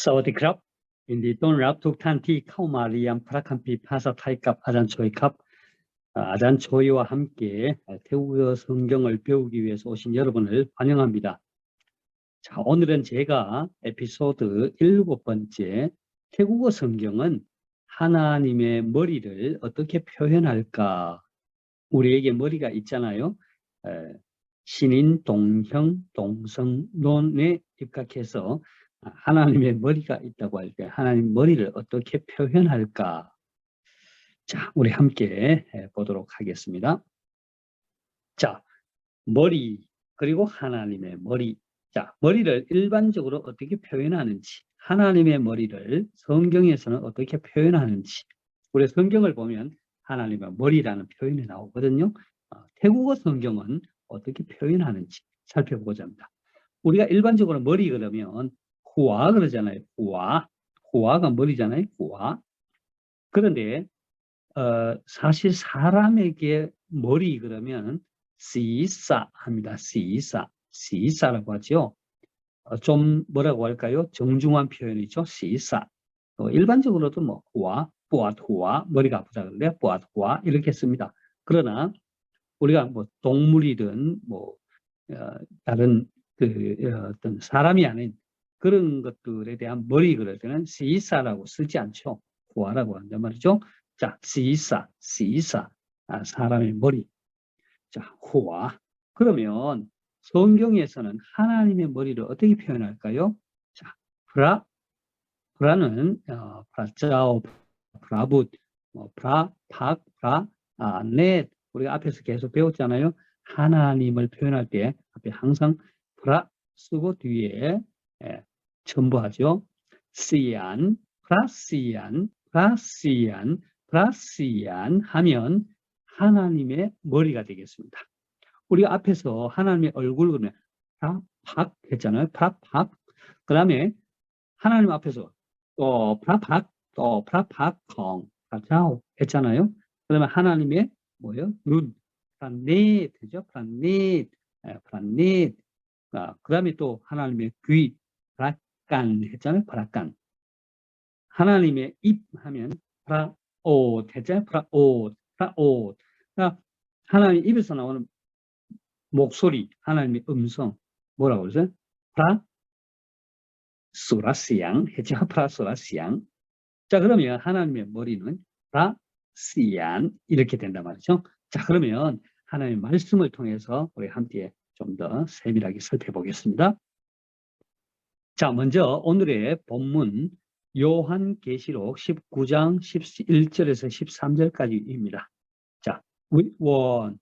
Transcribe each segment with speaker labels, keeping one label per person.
Speaker 1: สวัสดีครับยินดีต้อนรับทุกท่านที่เข้ามาเรียนพระคัมภีร์ภาษาไทยกับอาจารย์โชยครับ아잔 저희와 함께 태국어 성경을 배우기 위해서 오신 여러분을 환영합니다. 자, 오늘은 제가 에피소드 7번째 태국어 성경은 하나님의 머리를 어떻게 표현할까? 우리에게 머리가 있잖아요. 신인, 동형, 동성론에 입각해서 하나님의 머리가 있다고 할 때 하나님 머리를 어떻게 표현할까? 자, 우리 함께 보도록 하겠습니다. 자, 머리 그리고 하나님의 머리. 자, 머리를 일반적으로 어떻게 표현하는지, 하나님의 머리를 성경에서는 어떻게 표현하는지. 우리 성경을 보면 하나님의 머리라는 표현이 나오거든요. 태국어 성경은 어떻게 표현하는지 살펴보고자 합니다. 우리가 일반적으로 머리 그러면 후아 그러잖아요. 후아가 머리잖아요. 후아. 그런데 사실 사람에게 머리 그러면 시사 합니다. 시사라고 하죠. 좀 뭐라고 할까요? 정중한 표현이죠. 시사. 일반적으로도 뭐 후아 머리가 아프다 그래요. 후아 이렇게 씁니다. 그러나 우리가 뭐 동물이든 뭐 다른 어떤 사람이 아닌 그런 것들에 대한 머리 그럴 때는 시사라고 쓰지 않죠. 후아라고 한단 말이죠. 자, 시사, 사람의 머리. 자, 후아. 그러면 성경에서는 하나님의 머리를 어떻게 표현할까요? 자, 브라는 브라짜오, 브라붓, 넷. 우리가 앞에서 계속 배웠잖아요. 하나님을 표현할 때 앞에 항상 브라 쓰고 뒤에 첨부하죠. 시안, 브라시안 하면 하나님의 머리가 되겠습니다. 우리가 앞에서 하나님의 얼굴 그러면 팍 했잖아요. 팍. 그 다음에 하나님 앞에서 프라팍콩 했잖아요. 그 다음에 하나님의 뭐예요? 눈, 프란넷 되죠. 프란넷. 그 다음에 또 하나님의 귀, 프라깐 했잖아요. 프라깐. 하나님의 입 하면 프라옷 했잖아요. 프라옷. 그러니까 하나님 입에서 나오는 목소리, 하나님의 음성 뭐라고 그러죠? 프라수라시양 했죠. 프라수라시양. 자, 그러면 하나님의 머리는 프라시안 이렇게 된단 말이죠. 자, 그러면 하나님의 말씀을 통해서 우리 함께 좀 더 세밀하게 살펴보겠습니다. 자, 먼저 오늘의 본문 요한계시록 19장 11절에서 13절까지입니다. 자, 윗원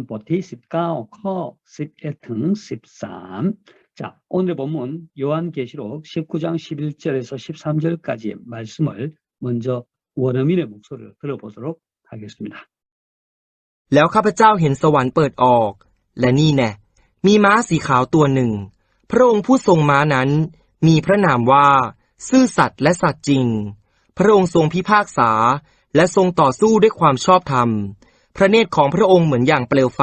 Speaker 1: 보티 19, 커 11등 13. 자, 오늘 본문 요한계시록 19장 11절에서 13절까지의 말씀을 먼저 원어민의 목소리를 들어보도록 하겠습니다.
Speaker 2: แล้วข้าพเจ้าเห็นสวรรค์เปิดออกและนี่แน่มีม้าสีขาวตัวหนึ่งพระองค์ผู้ทรงม้านั้นมีพระนามว่าซื่อสัตย์และสัตย์จริงพระองค์ทรงพิพากษาและทรงต่อสู้ด้วยความชอบธรรมพระเนตรของพระองค์เหมือนอย่างเปลวไฟ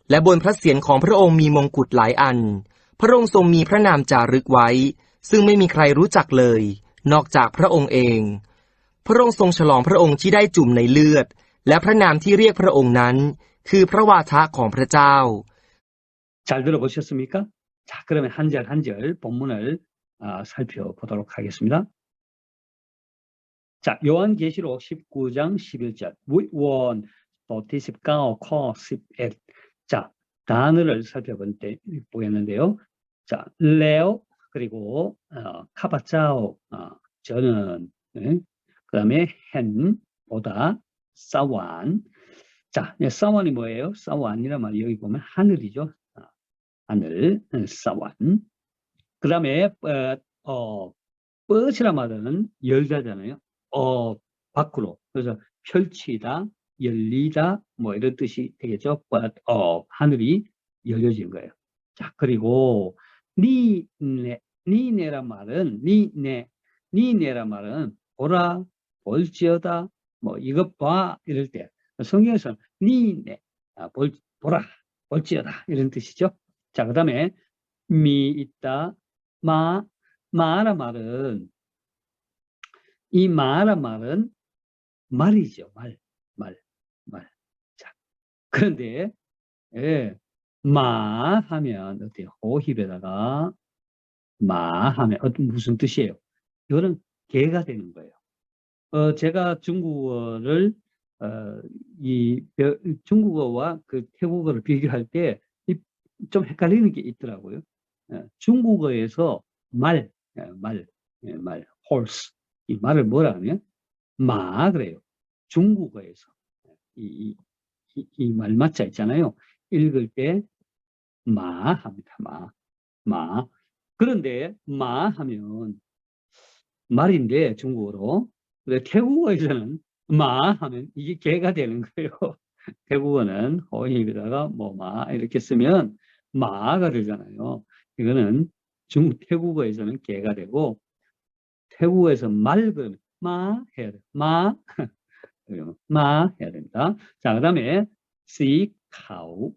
Speaker 2: และบนพระเศียรของพระองค์มีมงกุฎหลายอันพระองค์ทรงมีพระนามจารึกไว้ซึ่งไม่มีใครรู้จักเลยนอกจากพระองค์เองพระองค์ทรงฉลองพระองค์ที่ได้จุ่มในเลือดและพระนามที่เรียกพระองค์นั้นคือพระวาทะของพระเจ้า
Speaker 1: 잘 들어보셨습니까? 자, 그러면 한 절 한 절 본문을 살펴보도록 하겠습니다. 자, 요한계시록 19장 11절 윗원 보티 19, 커 11. 자, 단어를 살펴보겠는데요. 자, 레오 그리고 카바짜오 저는 그 다음에 헨 보다 사완. 자, 사완이 뭐예요? 사완이란 말 여기 보면 하늘이죠. 하늘, 사완. 그 다음에 뻗이란 말은 열다잖아요. 밖으로. 그래서 펼치다, 열리다, 뭐 이런 뜻이 되겠죠. 하늘이 열려진 거예요. 자, 그리고 니네란 말은 니네란 말은 보라, 볼지어다, 뭐 이것 봐 이럴 때 성경에서는 니네 보라, 볼지어다 이런 뜻이죠. 자, 그 다음에 미 있다, 마라 말은 이 마라 말은 말이죠. 말. 자, 그런데 예, 마 하면 어때요? 호흡에다가 마 하면 무슨 뜻이에요? 이거는 개가 되는 거예요. 제가 중국어를 중국어와 그 태국어를 비교할 때 좀 헷갈리는 게 있더라고요. 중국어에서 말, horse 이 말을 뭐라 하면 마 그래요. 중국어에서 이 말맞자 있잖아요. 읽을 때 마 합니다. 마. 그런데 마 하면 말인데 중국어로. 근데 태국어에서는 마 하면 이게 개가 되는 거예요. 태국어는 호입에다가 마 이렇게 쓰면 마가 되잖아요. 이거는 태국어에서는 개가 되고 태국어에서 말 그러면 마 해야 돼. 마 해야 됩니다. 자, 그다음에 시카우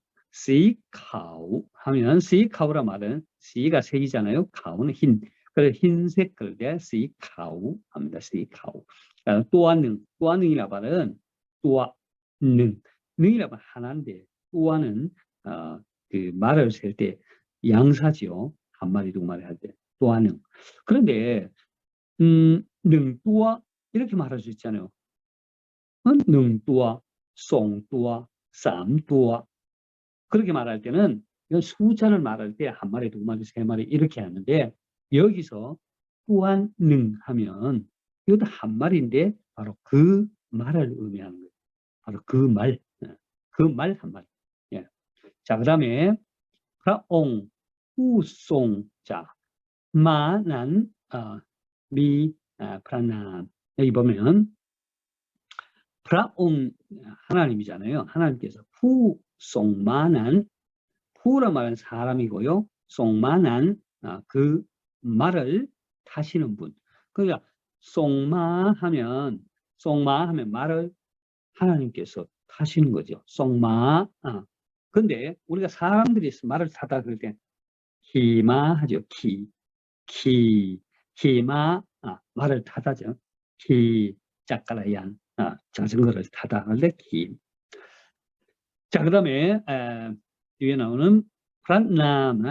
Speaker 1: 하면 시카우라 말은 시가 색이잖아요. 카우는 흰. 그래서 흰색 그럴 때 시카우 합니다. 시카우. 또아능이라 말은 능이라 말 하나인데 또아는 그 말을 셀 때 양사지요. 한 마리 두 마리 할 때 또아능. 그런데 능또아 이렇게 말할 수 있잖아요. 능또아, 송또아, 쌈또아 그렇게 말할 때는 이건 숫자를 말할 때 한 마리, 두 마리, 세 마리 이렇게 하는데 여기서 또한 능 하면 이것도 한 마리인데 바로 그 말을 의미하는 거예요. 바로 그 말 한 마리. 예. 자, 그 다음에 프라옹, 후송, 자, 마난, 프라남. 여기 보면 프라옹 하나님이잖아요. 하나님께서 푸송마난 푸라 말은 사람이고요. 송마난 그 말을 타시는 분. 그러니까 송마하면 말을 하나님께서 타시는 거죠. 송마. 근데 우리가 사람들이 말을 타다 그럴 때 기마 하죠. 기마 말을 타다죠. 짝가라얀 자전거를 타다 할 때 기. 자, 그 다음에 뒤에 나오는 프란남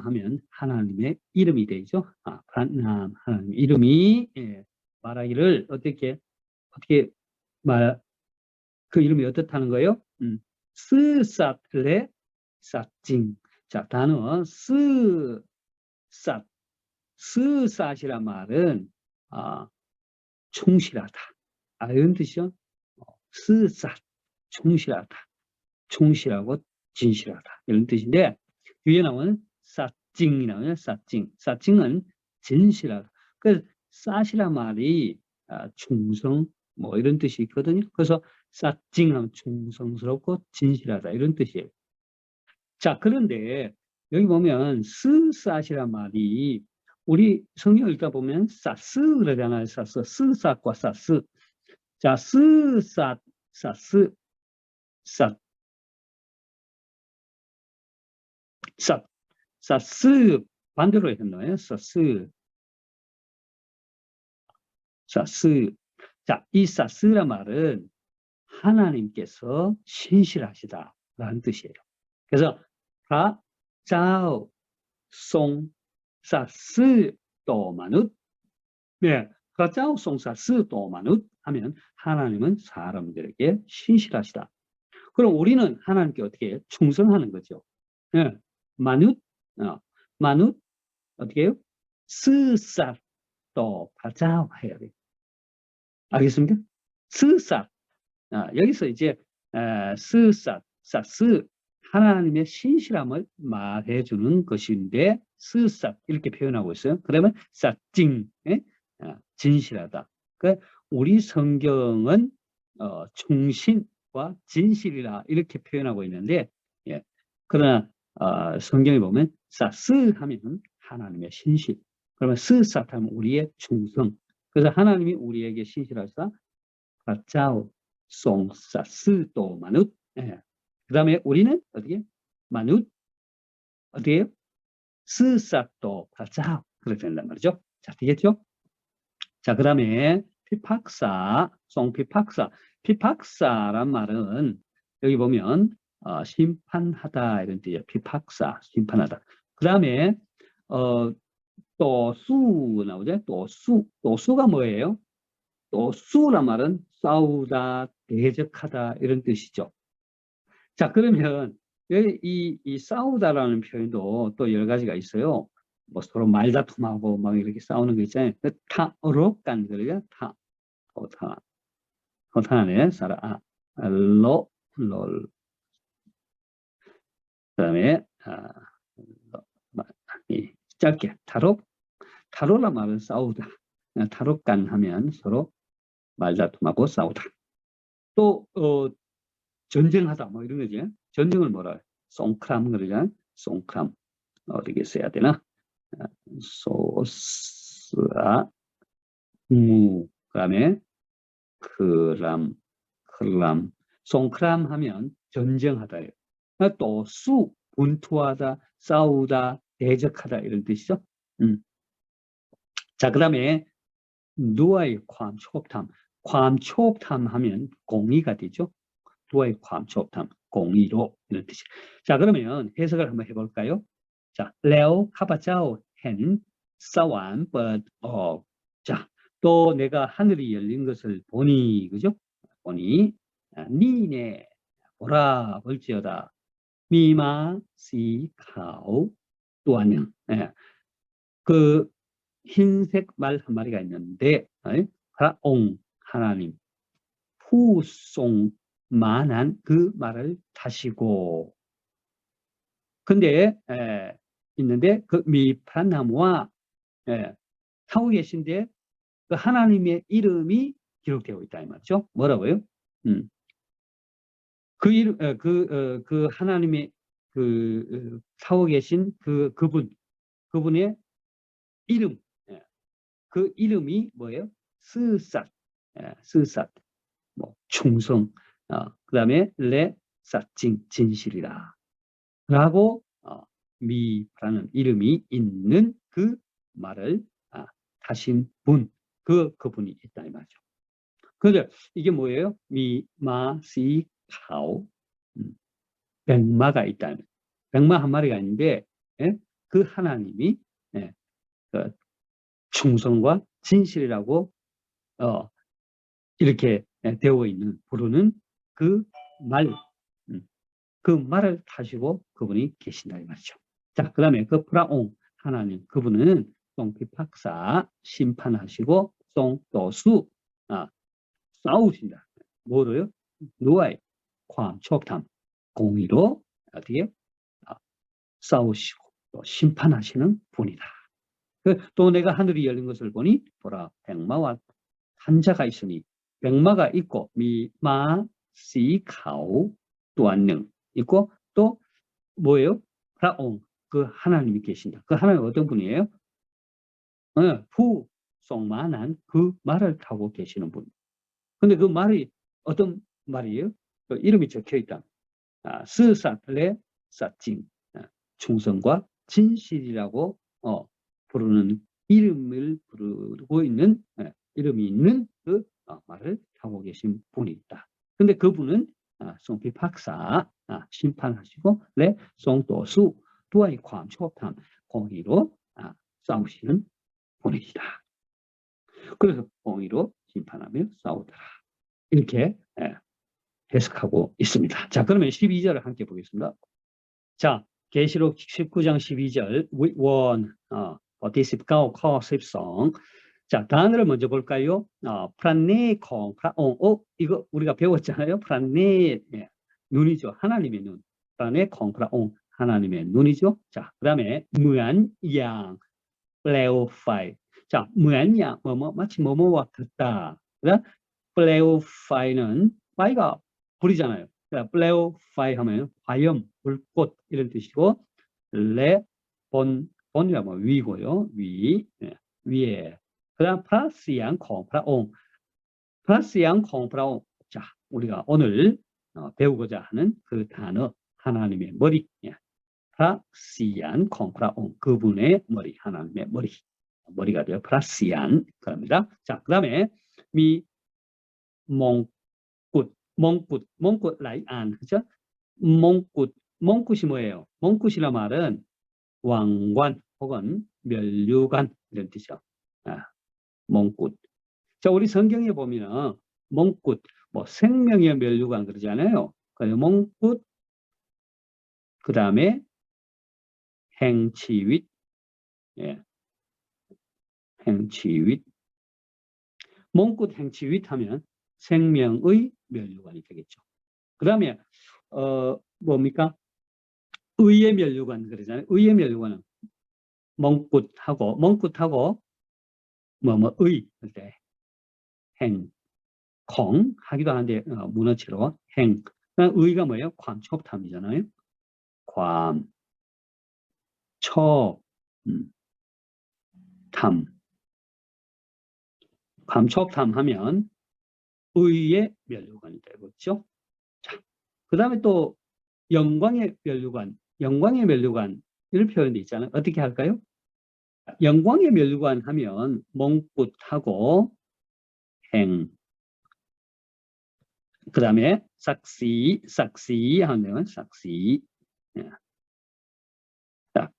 Speaker 1: 하면 하나님의 이름이 되죠. 프란남 하나님 이름이 말하기를 어떻게 그 이름이 어떻다는 거예요? 스사틀레 사징. 자, 단어 스삿이란 말은 충실하다. 이런 뜻이죠. 스삿 충실하다. 충실하고 진실하다 이런 뜻인데 뒤에 나오는 사징이 나오는 사징은 진실하다. 그래서 사시란 말이 충성 이런 뜻이 있거든요. 그래서 사징하면 충성스럽고 진실하다 이런 뜻이에요. 자, 그런데 여기 보면 스사시란 말이 우리 성경 읽다 보면 사스 그러잖아요. 스사과 사스. 자, 사스 사스 반대로 해야 된다요. 사스. 자, 이 사스란 말은 하나님께서 신실하시다라는 뜻이에요. 그래서 자오 송 사스 또마누 자오 송 사스 또마누 하면 하나님은 사람들에게 신실하시다. 그럼 우리는 하나님께 어떻게 해요? 충성하는 거죠. 예. 마누 어떻게 해요? 스삿 또 바자오 해야 돼요. 알겠습니까? 스삿. 여기서 이제 사스 하나님의 신실함을 말해주는 것인데 스삿 이렇게 표현하고 있어요. 그러면 사징 진실하다. 그러니까 우리 성경은 충신과 진실이라 이렇게 표현하고 있는데 그러나 성경에 보면 사스 하면 하나님의 신실. 그러면 스삿 하면 우리의 충성. 그래서 하나님이 우리에게 신실하시다. 가짜오 송사스 또 마누. 그 다음에 우리는 어떻게? 마누 어떻게 해요? 스삿 또 가짜오. 그렇게 된단 말이죠. 자, 되겠죠? 자, 그 다음에 피팍사, 송피팍사. 피팍사란 말은 여기 보면 심판하다 이런 뜻이에요. 피팍사, 심판하다. 그 다음에 또 수 나오죠. 또 수가 뭐예요? 또 수란 말은 싸우다, 대적하다 이런 뜻이죠. 자, 그러면 이 싸우다라는 표현도 또 여러 가지가 있어요. 뭐 서로 말다툼하고 막 이렇게 싸우는 거 있잖아요. 타어록간 그래요. 타네 사라 롤. 그다음에 짧게 타로란 말은 싸우다. 타로간 하면 서로 말다툼하고 싸우다. 또 전쟁하다 뭐 이런 거지. 전쟁을 뭐라 해요? 송크람 그러잖아요. 송크람 어떻게 써야 되나? 소스아 무 그다음에 크람 송크람 하면 전쟁하다예요. 또 분투하다, 싸우다, 대적하다 이런 뜻이죠. 자, 그다음에 누아의 괌초탐 하면 공의가 되죠. 누아의 괌초탐 공의로 이런 뜻이. 자, 그러면 해석을 한번 해볼까요? 자, 레오 카바짜오 헨 사완 뻗어. 자, 또 내가 하늘이 열린 것을 보니, 그죠? 보니 니네 보라 볼지어다 미마 시 카오 또한영. 그 흰색 말 한 마리가 있는데 파라옹 하나님 푸송만한 그 말을 타시고 근데 있는데 그 미파란 나무와 타고 계신데 그 하나님의 이름이 기록되어 있다 이 말이죠. 뭐라고요? 그 이름 그 하나님의 그 타고 계신 그분의 이름 그 이름이 뭐예요? 스삿 뭐 충성 그다음에 레삿징 진실이라 라고 미라는 이름이 있는 그 말을 하신 분 그분이 있다 이 말이죠. 그런데 이게 뭐예요? 미마시 카오 백마가 있다. 백마 한 마리가 있는데 그 하나님이 그 충성과 진실이라고 이렇게 되어 있는 부르는 그 말을 타시고 그분이 계신다 이 말이죠. 자, 그 다음에 그 프라옹 하나님 그분은 송피팍사 심판하시고 송도수 싸우신다. 뭐로요? 누아의 괌초탐 공의로 어떻게 싸우시고 또 심판하시는 분이다. 또 내가 하늘이 열린 것을 보니 보라 백마와 한자가 있으니 백마가 있고 미마 시카오 또한능 있고 또 뭐예요? 프라옹 그 하나님이 계신다. 그 하나님 어떤 분이에요? 푸송만한 그 말을 타고 계시는 분. 근데 그 말이 어떤 말이에요? 그 이름이 적혀 있다. 스사틀레 사칭 충성과 진실이라고 부르는 이름을 부르고 있는 이름이 있는 그 말을 타고 계신 분이 있다. 근데 그분은 송피팍사 심판하시고 송도수 두아이 괌초탐 공의로 싸우시는 분이시다. 그래서 공의로 심판하며 싸우더라. 이렇게 해석하고 있습니다. 자, 그러면 12절을 함께 보겠습니다. 자, 계시록 19장 12절 원 디십가오 커 12. 자, 단어를 먼저 볼까요? 프란네 콩 프라옹 이거 우리가 배웠잖아요. 프란네 눈이죠. 하나님의 눈. 프란네 콩 프라옹 하나님의 눈이죠. 자, 그다음에 무안양 플레오파이. 자, 무안양 마치 뭐뭐와 같다. 그다음 플레오파이는 파이가 불이잖아요. 플레오파이 하면 화염, 불꽃 이런 뜻이고 본이가 뭐 위고요. 위에. 그다음 플라스양 콩프라옹. 플라스양 콩프라옹. 자, 우리가 오늘 배우고자 하는 그 단어 하나님의 머리. 플라스양 콩프라옹 그분의 머리 하나님의 머리. 머리가 돼요. 프라시안. 그럽니다. 자, 그 다음에 미 몽굿 라이안. 그죠? 몽굿이 뭐예요? 몽굿이란 말은 왕관 혹은 면류관 이런 뜻이죠. 몽굿. 자, 우리 성경에 보면 몽굿, 뭐 생명의 면류관 그러잖아요. 그래서 몽굿, 그 다음에 행치윗, 예, 행치윗. 몽굿 행치윗 하면 생명의 면류관이 되겠죠. 그 다음에 뭡니까? 의의 면류관 그러잖아요. 의의 면류관은 몽굿하고 의 때 행, 콩 하기도 하는데 문어치로 행. 의가 뭐예요? 괌촉탐이잖아요. 괌촉탐. 괌촉탐 하면 의의 면류관이 되겠죠. 자, 그 다음에 또 영광의 면류관 이런 표현도 있잖아요. 어떻게 할까요? 영광의 면류관 하면 몽굿하고 행, 그 다음에 싹시 하면 싹시. 예. 자,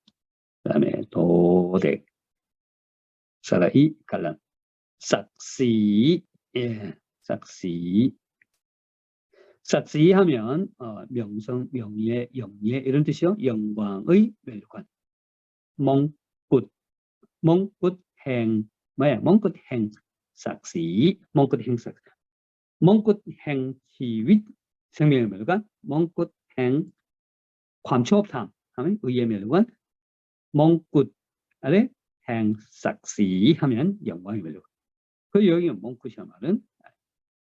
Speaker 1: 그 다음에 도덱, 사라이, 갈란, 싹시. 예, 싹시. 싹시 하면 명성, 명예, 영예 이런 뜻이요. 영광의 면류관. 몽굿, 몽굿행, 뭐야? 몽굿행, 싹시, 몽굿행, 싹시. 몽굿행 치윗, 생명의 면류관. 몽굿행 괌초업탐 하면 의의 면류관. 몽굿 아래 행삭시 하면 영광의 면류관. 그 여기 몽굿이란 말은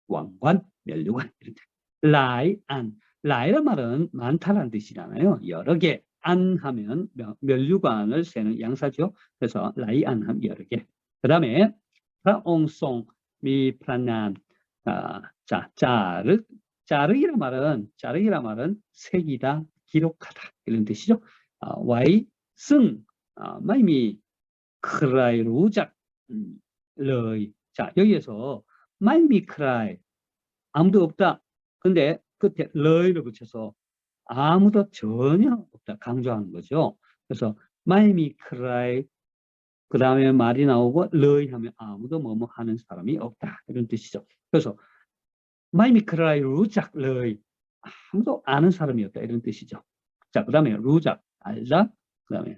Speaker 1: 왕관, 면류관 이런 뜻. 라이안, 라이란 말은 많다라는 뜻이잖아요. 여러 개. 안 하면 면류관을 세는 양사죠. 그래서 라이안 하면 여러 개. 그 다음에 프라옹송 미프라난. 자, 짜르기란 말은 색이다, 기록하다 이런 뜻이죠. 와이 승 마이미 크라이 루작 러이. 자, 여기에서 마이미 크라이 아무도 없다. 근데 끝에 러이를 붙여서 아무도 전혀 없다 강조하는 거죠. 그래서 마이미 크라이 그 다음에 말이 나오고 러이 하면 아무도 뭐뭐 하는 사람이 없다 이런 뜻이죠. 그래서 마이미 크라이 루작 러이 아무도 아는 사람이 없다 이런 뜻이죠. 자, 그 다음에 루작 알다. 그 다음에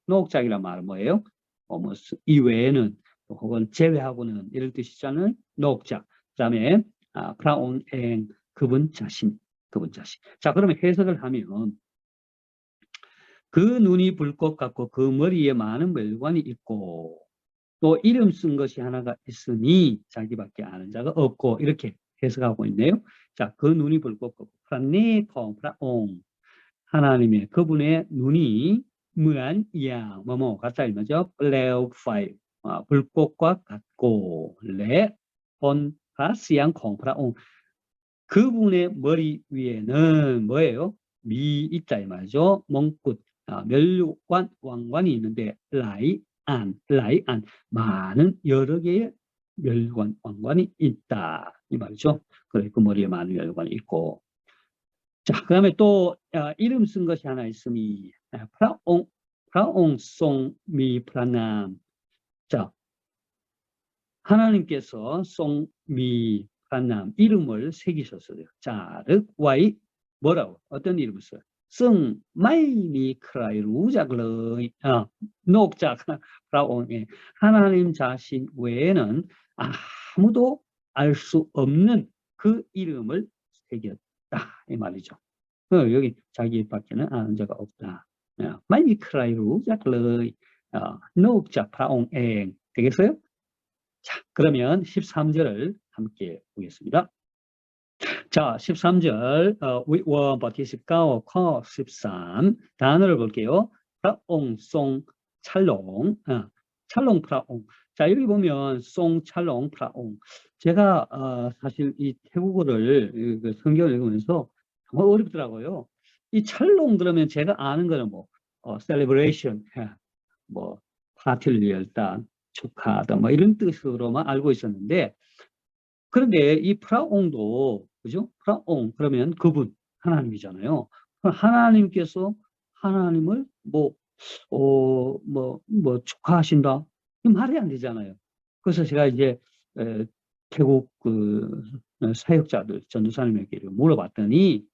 Speaker 1: 노옥작이란 말은 뭐예요? 뭐 이외에는 혹은 제외하고는 이런 뜻이잖아요. 노옥작. 그 다음에 프라온행 그분 자신. 자, 그러면 해석을 하면 그 눈이 불꽃 같고 그 머리에 많은 멸관이 있고 또 이름 쓴 것이 하나가 있으니 자기밖에 아는 자가 없고 이렇게 해석하고 있네요. 자, 그 눈이 불꽃 같고 프라네콩 프라옹 하나님의 그분의 눈이 무한 양 뭐뭐 같다 이거죠. 블레오 파이 불꽃과 같고 레온 가스양 콩프라옹 그분의 머리 위에는 뭐예요? 미 있다 이 말이죠. 몽굿 면류관 왕관이 있는데 라이안 많은 여러 개의 면류관 왕관이 있다 이 말이죠. 그래 그 머리에 많은 면류관이 있고 자, 그 다음에 또 이름 쓴 것이 하나 있으니 프라옹송 미프라남. 자, 하나님께서 송미프라남 이름을 새기셨어요. 자, 륵와이 뭐라고? 어떤 이름을 써요? 성 마이미크라이 루작러이 녹작 프라옹에 하나님 자신 외에는 아무도 알 수 없는 그 이름을 새겼다 이 말이죠. 여기 자기밖에는 아는 자가 없다. 마이미크라이 루작러이 녹작 프라옹에 되겠어요? 자, 그러면 13절을 함께 보겠습니다. 자, 13절, 원 버티 19, 커 13. 단어를 볼게요. 프라옹송 찰롱, 찰롱 프라옹. 자, 여기 보면 송 찰롱 프라옹. 제가 사실 이 태국어를 그 성경을 읽으면서 정말 어렵더라고요. 이 찰롱 그러면 제가 아는 거는 뭐 celebration, 뭐 파티를 열다, 축하하다, 뭐 이런 뜻으로만 알고 있었는데, 그런데 이 프라옹도, 그죠? 프라옹, 그러면 그분, 하나님이잖아요. 하나님께서 하나님을 축하하신다? 이 말이 안 되잖아요. 그래서 제가 이제, 태국 사역자들, 전도사님에게 물어봤더니,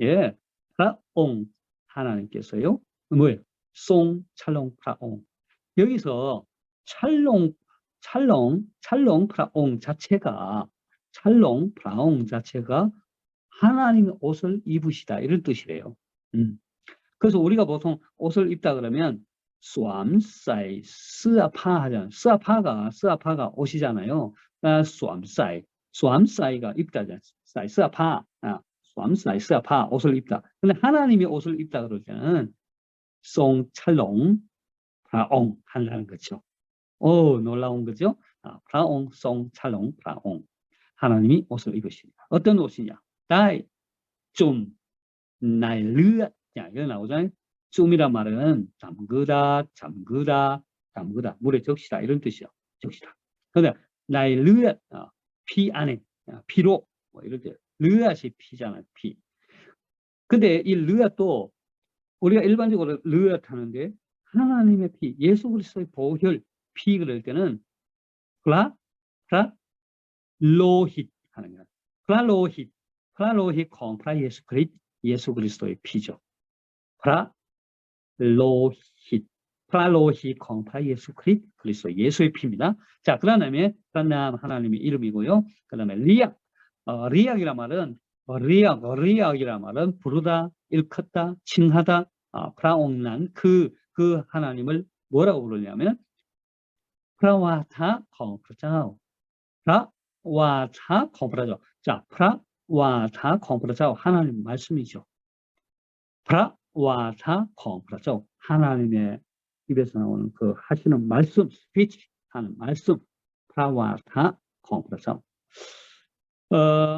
Speaker 1: 예, 프라옹, 하나님께서요, 뭐예요? 송, 찰롱, 프라옹. 여기서 찰롱 프라옹 자체가, 찰롱 프라옹 자체가 하나님의 옷을 입으시다, 이런 뜻이래요. 그래서 우리가 보통 옷을 입다 그러면 쏘암사이, 스아파 하잖아요. 스아파가 옷이잖아요. 쏘암사이가 입다잖아요. 스아파, 쏘암사이, 스아파, 옷을 입다. 근데 하나님이 옷을 입다 그럴 때는 송, 찰롱, 프라옹 한다는 거죠. 놀라운 거죠? 프라옹, 송, 찰롱, 프라옹. 하나님이 옷을 입으십니다. 어떤 옷이냐? 다이, 좀, 나의 르, 이거 나오잖아요. 좀이란 말은 잠그다, 물에 적시다, 이런 뜻이죠. 적시다. 근데 나의 르, 피 안에, 피로, 뭐 이럴 때, 르앗이 피잖아요, 피. 근데 이 르앗도 우리가 일반적으로 르앗 하는데, 하나님의 피, 예수 그리스도의 보혈, 피 그럴 때는 플라로힛 하는 거야. 플라로힛 콩프라 예수 그리스도의 피죠. 플라로힛 콩프라 예수 그리스도 예수의 피입니다. 자, 그 다음에 하나님의 이름이고요. 그 다음에 리악, 리악이란 말은 리악이란 말은 부르다, 일컫다, 칭하다, 프라옹난 그 하나님을 뭐라고 부르냐면 프라와타 콩프라자오, 프라와타 콩프라자오. 자, 프라와타 콩프라자오, 하나님 말씀이죠. 프라와타 콩프라자오, 하나님의 입에서 나오는 그 하시는 말씀, 스피치 하는 말씀, 프라와타 콩프라자오.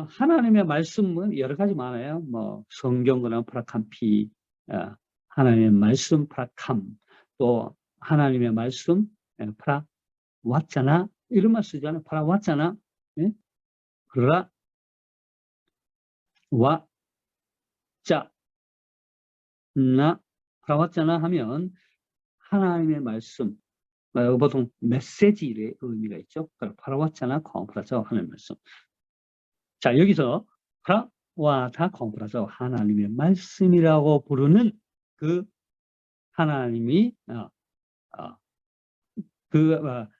Speaker 1: 하나님의 말씀은 여러 가지 많아요. 뭐 성경은 프라캄피, 하나님의 말씀 프라캄, 또 하나님의 말씀 프라왔잖아, 이런 말 쓰잖아요. 프라왔잖아, 예? 프라왔잖아 하면 하나님의 말씀, 보통 메시지의 의미가 있죠. 프라왔잖아 콩프라자오 하는 말씀. 자, 여기서 프라와타 콩프라자오, 하나님의 말씀이라고 부르는 그 하나님이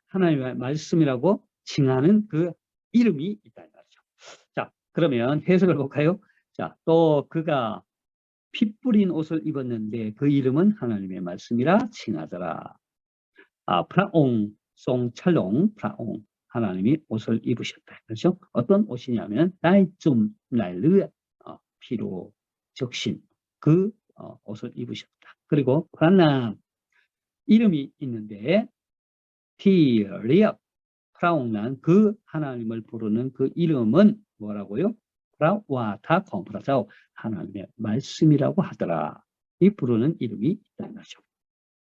Speaker 1: 하나님의 말씀이라고 칭하는 그 이름이 있다는 거죠. 자, 그러면 해석을 볼까요? 자, 또 그가 피 뿌린 옷을 입었는데 그 이름은 하나님의 말씀이라 칭하더라. 프라옹, 송찰롱, 프라옹. 하나님이 옷을 입으셨다. 그렇죠? 어떤 옷이냐면 나이좀 날르, 피로 적신 그 옷을 입으셨다. 그리고 프라남, 이름이 있는데 티리압, 프라옹난 그 하나님을 부르는 그 이름은 뭐라고요? 프라와타 콩프라자오, 하나님의 말씀이라고 하더라. 이 부르는 이름이 있다는 거죠.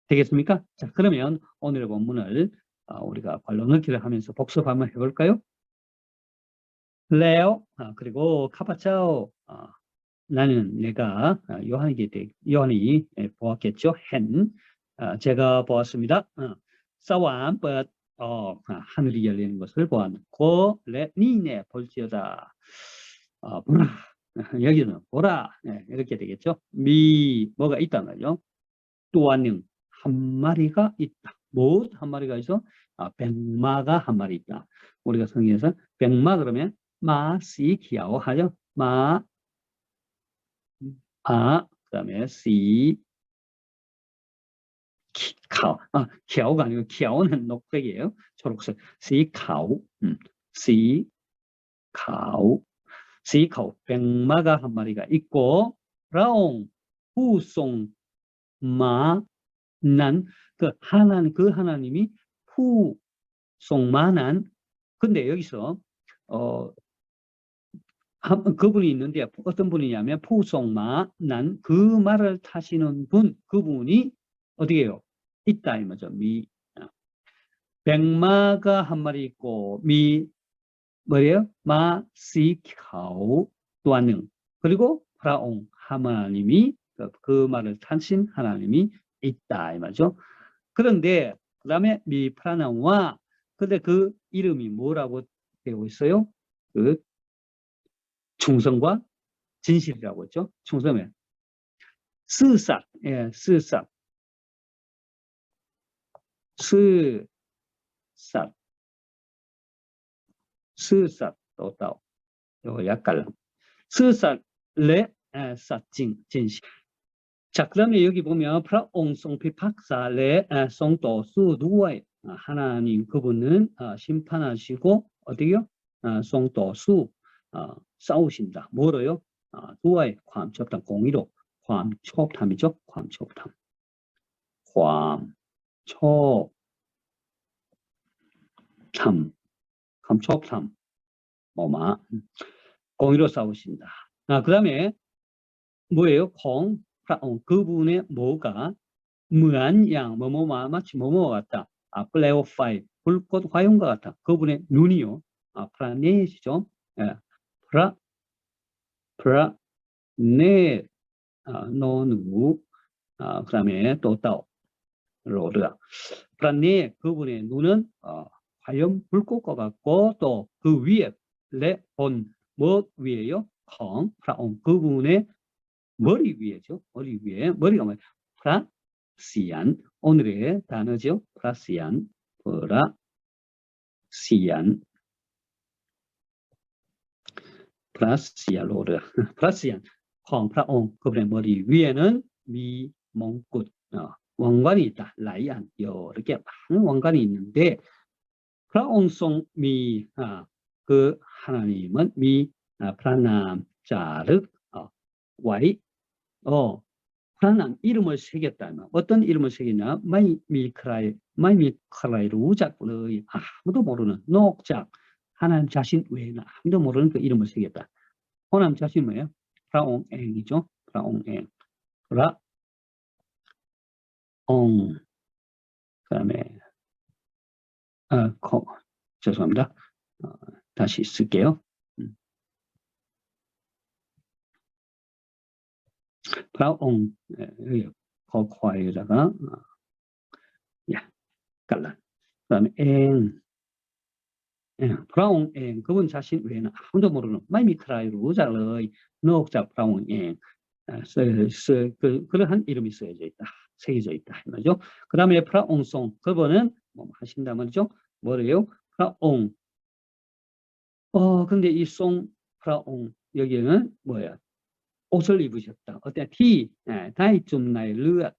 Speaker 1: 되겠습니까? 자, 그러면 오늘의 본문을 우리가 관로 넣기를 하면서 복습 한번 해볼까요? 레오, 그리고 카파차오, 나는 내가 요한이 보았겠죠? 제가 보았습니다. 사완 하늘이 열리는 것을 보았고 니네 볼지어다, 보라, 여기는 보라, 이렇게 되겠죠? 뭐가 있단 말이죠. 또한 한 마리가 있다. 뭐 한 마리가 있어? 백마가 한 마리 있다. 우리가 성경에서 백마 그러면 마시 기아오 하죠. 그다음에 시 카오, 기아오가 아니고 기아오는 녹색이에요. 초록색. 시카오, 시카오, 백마가 한 마리가 있고, 라옹, 후송, 난, 그 하나님이 후송마난. 근데 여기서 그분이 있는데 어떤 분이냐면 푸송마난, 그 말을 타시는 분, 그분이 어디예요? 있다 이 말이죠. 미. 백마가 한 마리 있고 뭐예요? 마시카오 또한능. 그리고 프라옹 하나님이 그 말을 탄신 하나님이 있다 이 말이죠. 그런데 그다음에 미프라나와 근데 그 이름이 뭐라고 되어 있어요? 그 충성과 진실이라고 했죠. 충성에 스삿, 예, 스삿, 스삿, 스삿 또 요거 약간 스삿 레 삿징 진실. 자, 그다음에 여기 보면 프라옹송피 박사 레 송도수 누구와의 하나님 그분은 심판하시고 어디요? 송도수 싸우신다. 뭐로요? 누구와의 관첩탐 공의로 관첩탐이죠. 관첩탐. 관첩탐. 뭐마 공의로 싸우신다. 그다음에 뭐예요? 그분의 뭐가 무한양 뭐뭐마 마치 뭐뭐와 같다. 플레오파이 불꽃 화용과 같다. 그분의 눈이요. 프라넷이죠. 예. 프라넷 노누 그다음에 또 로르 프라넷 그분의 눈은 화염 불꽃과 같고 또 그 위에 레온 뭐 위에요? 프라온 그분의 머리 위에죠. 머리 위에 머리가 뭐예요? 프라시안 오늘의 단어죠. 프라시안 로드 프라시안 프라옹 그분의 머리 위에는 미몽굿 왕관이 있다. 라이안 이렇게 많은 왕관이 있는데 프라옹송 그 하나님은 프라남 자르 와이 프라남 이름을 새겼다면 어떤 이름을 새겼냐? 마이미크라이로 우작의 아무도 모르는 녹작 하나님 자신 외에는 아무도 모르는 그 이름을 새겼다. 하나님 자신 뭐예요? 프라옹앵이죠. 프라옹앵. 프라옹. 그다음에 죄송합니다. 다시 쓸게요. 프라옹 거과에다가 깔라. 그다음에 프라옹 그분 자신 외에는 아무도 모르는 마이미크라이로 자의 녹자 프라옹 그러한 이름이 쓰여져 있다. 새겨져 있다. 말이죠. 그 다음에 프라옹송 그분은 뭐 하신다 말이죠. 뭐래요? 프라옹. 근데 이 송 프라옹 여기는 뭐야? 옷을 입으셨다. 어때? 다이좀나의 르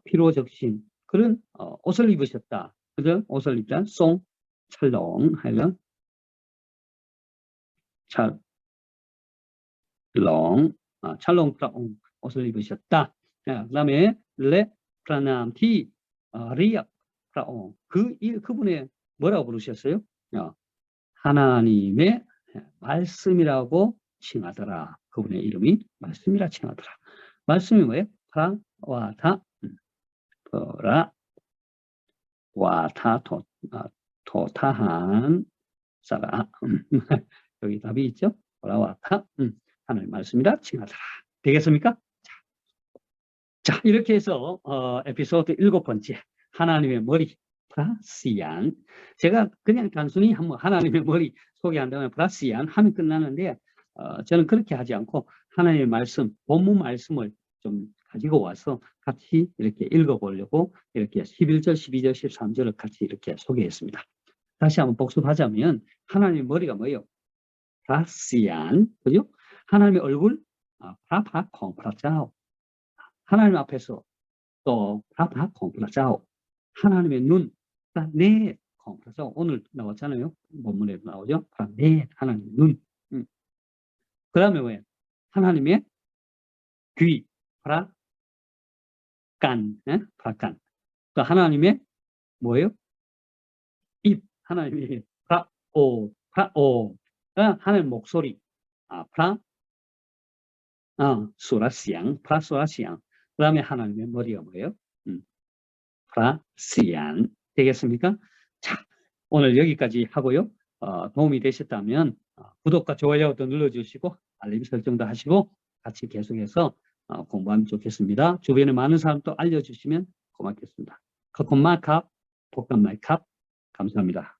Speaker 1: 피로 적신 그런 옷을 입으셨다. 그죠? 옷을 입다. 송 찰롱 하여 찰롱 프라옹 옷을 입으셨다. 그 다음에 레 프라남 리압 프라옹 그분의 뭐라고 부르셨어요? 하나님의 말씀이라고 칭하더라. 그분의 이름이 말씀이라 칭하더라. 말씀이 뭐예요? 토타한 사라. 여기 답이 있죠? 라와타 하나님 말씀이라 칭하더라. 되겠습니까? 자, 이렇게 해서 에피소드 7번째 하나님의 머리 프라시안. 제가 그냥 단순히 하나님의 머리 소개한다면 프라시안 하면 끝나는데 저는 그렇게 하지 않고 하나님의 말씀, 본문 말씀을 좀 가지고 와서 같이 이렇게 읽어보려고 이렇게 11절, 12절, 13절을 같이 이렇게 소개했습니다. 다시 한번 복습하자면 하나님의 머리가 뭐예요? 프라시안, 그죠? 하나님의 얼굴, 프라파콩, 프라짜오. 하나님 앞에서 또 프라파콩, 프라짜오. 하나님의 눈, 네, 그래서 오늘 나왔잖아요. 본문에도 나오죠. 네, 하나님의 눈. 그 다음에 왜? 하나님의 귀, 프라간, 프라간. 또 하나님의 뭐예요? 입, 하나님의 프라오. 하나님의 목소리, 수라시양, 프라수라시양. 그 다음에 하나님의 머리가 뭐예요? 프라시안 되겠습니까? 자, 오늘 여기까지 하고요. 도움이 되셨다면 구독과 좋아요도 눌러주시고 알림 설정도 하시고 같이 계속해서 공부하면 좋겠습니다. 주변에 많은 사람도 알려주시면 고맙겠습니다. 커콘마캅, 복감마캅 감사합니다.